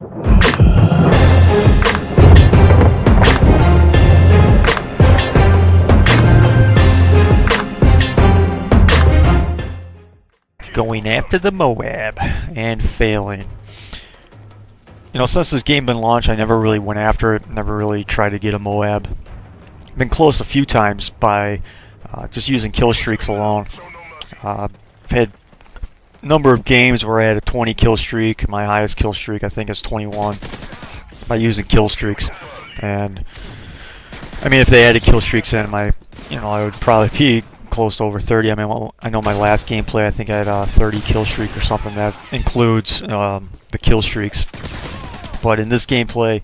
Going after the MOAB and failing. You know, since this game been launched, I never really went after it, never really tried to get a MOAB. Been close a few times by just using kill streaks alone. I've had a number of games where I had a 20 kill streak. My highest kill streak I think is 21 by using kill streaks. And I mean, if they added kill streaks in, I would probably be close to over 30. I mean, I know my last gameplay, I think I had a 30 kill streak or something. That includes the kill streaks. But in this gameplay,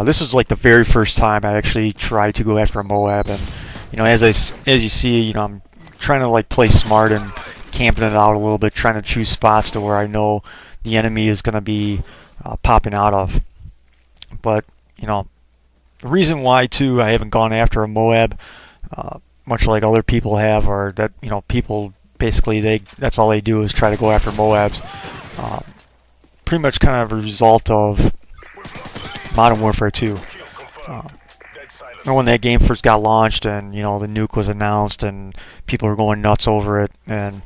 this was like the very first time I actually tried to go after a MOAB, and you know, as you see, you know, I'm trying to like play smart and camping it out a little bit, trying to choose spots to where I know the enemy is going to be popping out of. But you know, the reason why too I haven't gone after a MOAB, much like other people have, or that, you know, people basically that's all they do is try to go after MOABs. Pretty much kind of a result of Modern Warfare 2. When that game first got launched and, you know, the nuke was announced and people were going nuts over it, and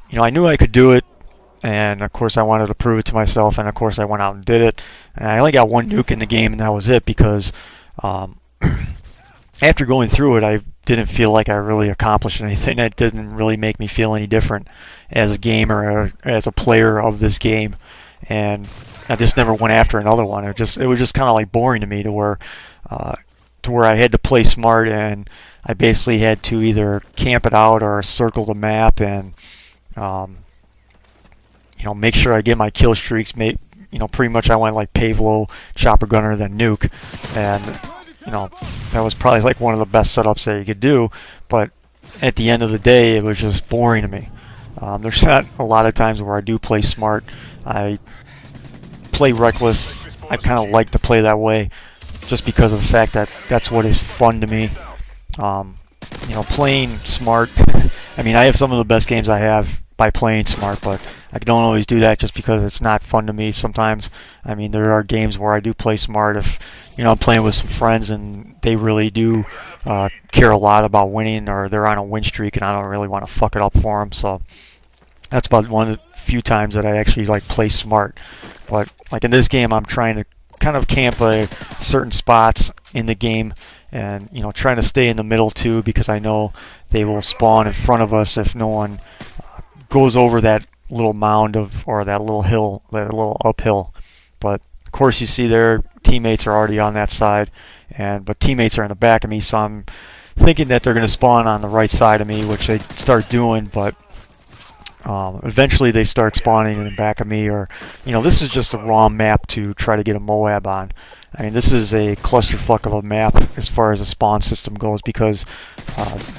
you know, I knew I could do it, and of course I wanted to prove it to myself, and of course I went out and did it, and I only got one nuke in the game, and that was it, because after going through it, I didn't feel like I really accomplished anything. That didn't really make me feel any different as a gamer or as a player of this game, and I just never went after another one. It was just kind of like boring to me, to where I had to play smart, and I basically had to either camp it out or circle the map and you know, make sure I get my kill streaks. You know, pretty much I went like Pavlo, chopper gunner, then nuke, and you know, that was probably like one of the best setups that you could do. But at the end of the day, it was just boring to me. There's not a lot of times where I do play smart. I play reckless. I kind of like to play that way, just because of the fact that that's what is fun to me. You know, playing smart. I mean, I have some of the best games I have by playing smart, but I don't always do that just because it's not fun to me sometimes. I mean, there are games where I do play smart if, you know, I'm playing with some friends and they really do care a lot about winning, or they're on a win streak and I don't really want to fuck it up for them. So that's about one of the few times that I actually like play smart. But like in this game, I'm trying to kind of camp certain spots in the game, and you know, trying to stay in the middle too, because I know they will spawn in front of us if no one goes over that little mound or that little hill, that little uphill. But of course, you see their teammates are already on that side, but teammates are in the back of me, so I'm thinking that they're going to spawn on the right side of me, which they start doing, but eventually they start spawning in the back of me. Or, you know, this is just a raw map to try to get a MOAB on. I mean, this is a clusterfuck of a map as far as the spawn system goes, because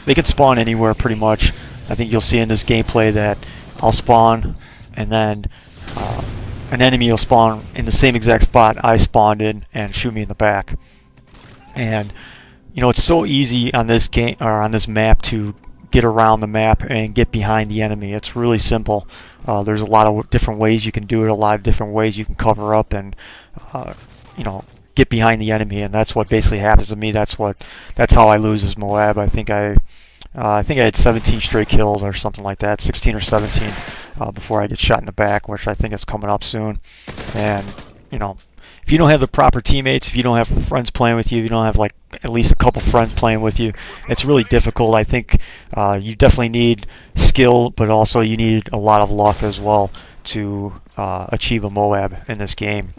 they can spawn anywhere pretty much. I think you'll see in this gameplay that I'll spawn, and then an enemy will spawn in the same exact spot I spawned in and shoot me in the back. And you know, it's so easy on this game, or on this map, to get around the map and get behind the enemy. It's really simple. There's a lot of different ways you can do it, a lot of different ways you can cover up and you know, get behind the enemy, and that's what basically happens to me. That's how I lose this MOAB. I think I had 17 straight kills or something like that, 16 or 17, before I get shot in the back, which I think is coming up soon. And you know, if you don't have the proper teammates, if you don't have friends playing with you, if you don't have like at least a couple friends playing with you, it's really difficult. I think you definitely need skill, but also you need a lot of luck as well to achieve a MOAB in this game.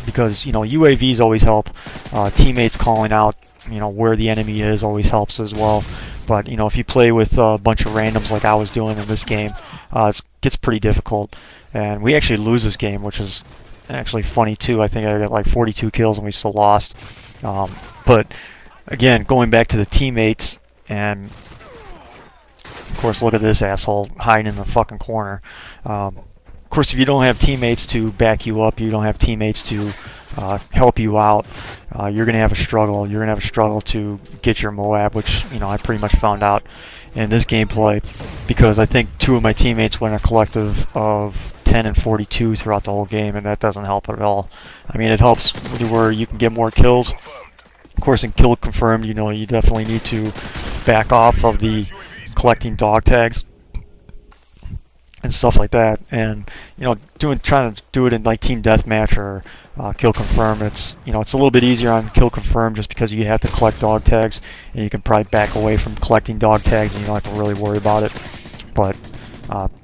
Because, you know, UAVs always help. Teammates calling out, you know, where the enemy is always helps as well. But, you know, if you play with a bunch of randoms like I was doing in this game, it gets pretty difficult. And we actually lose this game, which is actually funny too. I think I got like 42 kills and we still lost. But again, going back to the teammates, and of course, look at this asshole hiding in the fucking corner. Of course, if you don't have teammates to back you up, you don't have teammates to help you out, you're going to have a struggle. You're going to have a struggle to get your MOAB, which, you know, I pretty much found out in this gameplay, because I think two of my teammates went a collective of 10 and 42 throughout the whole game, and that doesn't help at all. I mean, it helps where you can get more kills. Of course, in kill confirmed, you know, you definitely need to back off of the collecting dog tags and stuff like that. And you know, trying to do it in like team deathmatch or kill confirm, it's, you know, it's a little bit easier on kill confirm just because you have to collect dog tags, and you can probably back away from collecting dog tags and you don't have to really worry about it. But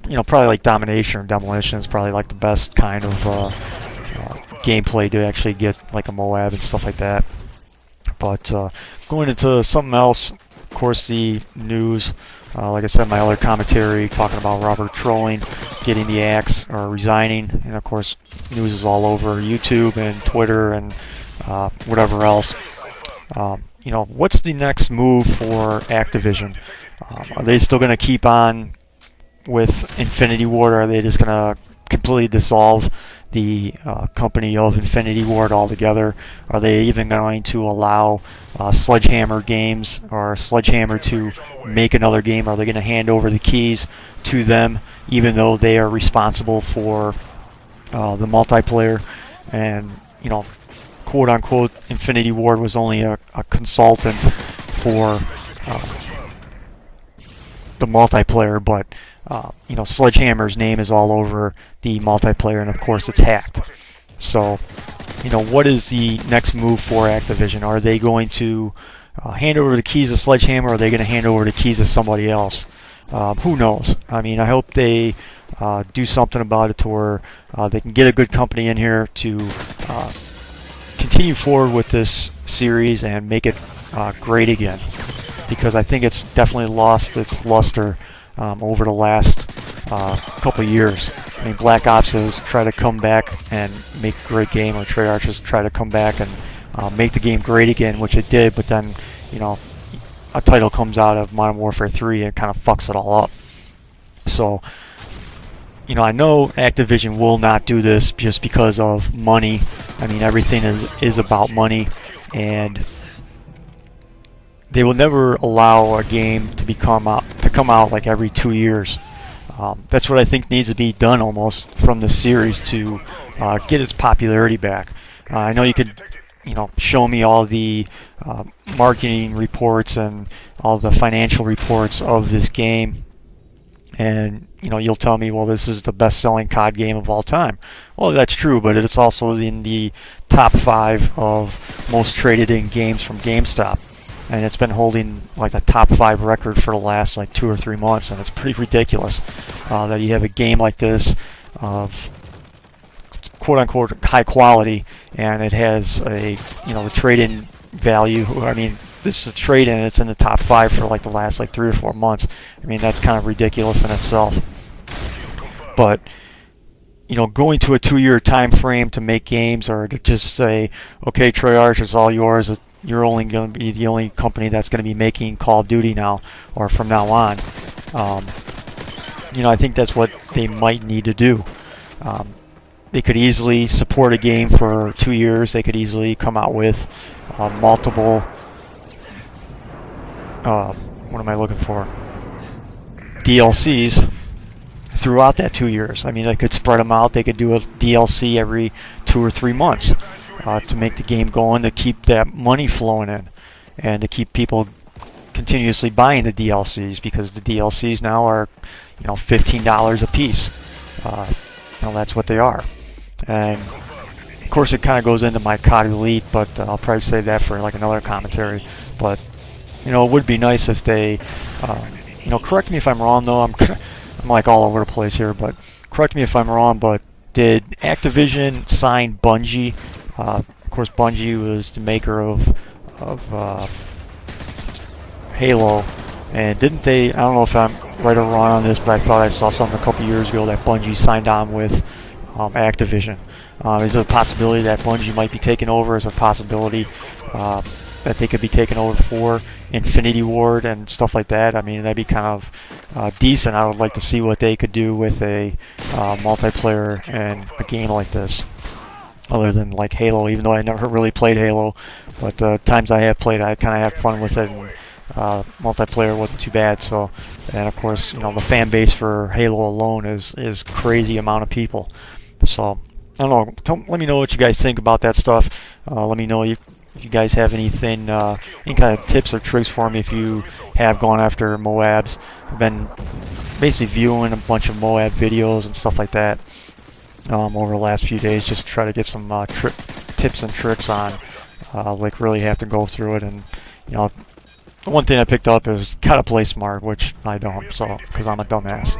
you know, probably like domination or demolition is probably like the best kind of gameplay to actually get like a MOAB and stuff like that. But going into something else, of course, the news. Like I said, my other commentary talking about Robert trolling, getting the axe, or resigning, and of course, news is all over YouTube and Twitter and whatever else. You know, what's the next move for Activision? Are they still going to keep on with Infinity Ward, or are they just going to completely dissolve the company of Infinity Ward altogether? Are they even going to allow Sledgehammer Games or Sledgehammer to make another game? Are they going to hand over the keys to them, even though they are responsible for the multiplayer? And, you know, quote unquote, Infinity Ward was only a consultant for the multiplayer, but you know, Sledgehammer's name is all over the multiplayer, and of course it's hacked. So, you know, what is the next move for Activision? Are they going to hand over the keys to Sledgehammer, or are they going to hand over the keys to somebody else? Who knows? I mean, I hope they do something about it to where they can get a good company in here to continue forward with this series and make it great again, because I think it's definitely lost its luster over the last couple of years. I mean, Black Ops has tried to come back and make a great game, or Treyarch has tried to come back and make the game great again, which it did, but then, you know, a title comes out of Modern Warfare 3 and kind of fucks it all up. So, you know, I know Activision will not do this just because of money. I mean, everything is about money, and they will never allow a game to come out like every 2 years. That's what I think needs to be done almost from the series to get its popularity back. I know you could, you know, show me all the marketing reports and all the financial reports of this game, and, you know, you'll tell me, well, this is the best-selling COD game of all time. Well, that's true, but it's also in the top 5 of most traded-in games from GameStop. And it's been holding like a top 5 record for the last like 2 or 3 months, and it's pretty ridiculous that you have a game like this of quote-unquote high quality, and it has a, you know, the trade-in value. I mean, this is a trade-in, it's in the top 5 for like the last like 3 or 4 months. I mean, that's kind of ridiculous in itself. But, you know, going to a 2-year time frame to make games, or to just say, okay, Treyarch, it's all yours. You're only going to be the only company that's going to be making Call of Duty now, or from now on. You know, I think that's what they might need to do. They could easily support a game for 2 years. They could easily come out with multiple, what am I looking for? DLCs throughout that 2 years. I mean, they could spread them out. They could do a DLC every 2 or 3 months. To make the game going, to keep that money flowing in, and to keep people continuously buying the DLCs, because the DLCs now are, you know, $15 a piece. You know, that's what they are. And of course, it kind of goes into my COD Elite, but I'll probably save that for like another commentary. But, you know, it would be nice if they, you know, correct me if I'm wrong though. I'm like all over the place here, but correct me if I'm wrong. But did Activision sign Bungie? Of course, Bungie was the maker of Halo, and didn't they? I don't know if I'm right or wrong on this, but I thought I saw something a couple years ago that Bungie signed on with Activision. Is there a possibility that Bungie might be taken over? Is there a possibility that they could be taken over for Infinity Ward and stuff like that? I mean, that'd be kind of decent. I would like to see what they could do with a multiplayer and a game like this, other than like Halo, even though I never really played Halo. But the times I have played, I kind of had fun with it, and multiplayer wasn't too bad. So, and of course, you know, the fan base for Halo alone is crazy amount of people. So I don't know. Let me know what you guys think about that stuff. Let me know if you guys have anything, any kind of tips or tricks for me if you have gone after MOABs. I've been basically viewing a bunch of MOAB videos and stuff like that over the last few days, just to try to get some tips and tricks on like really have to go through it. And you know, one thing I picked up is gotta play smart, which I don't, so because I'm a dumbass.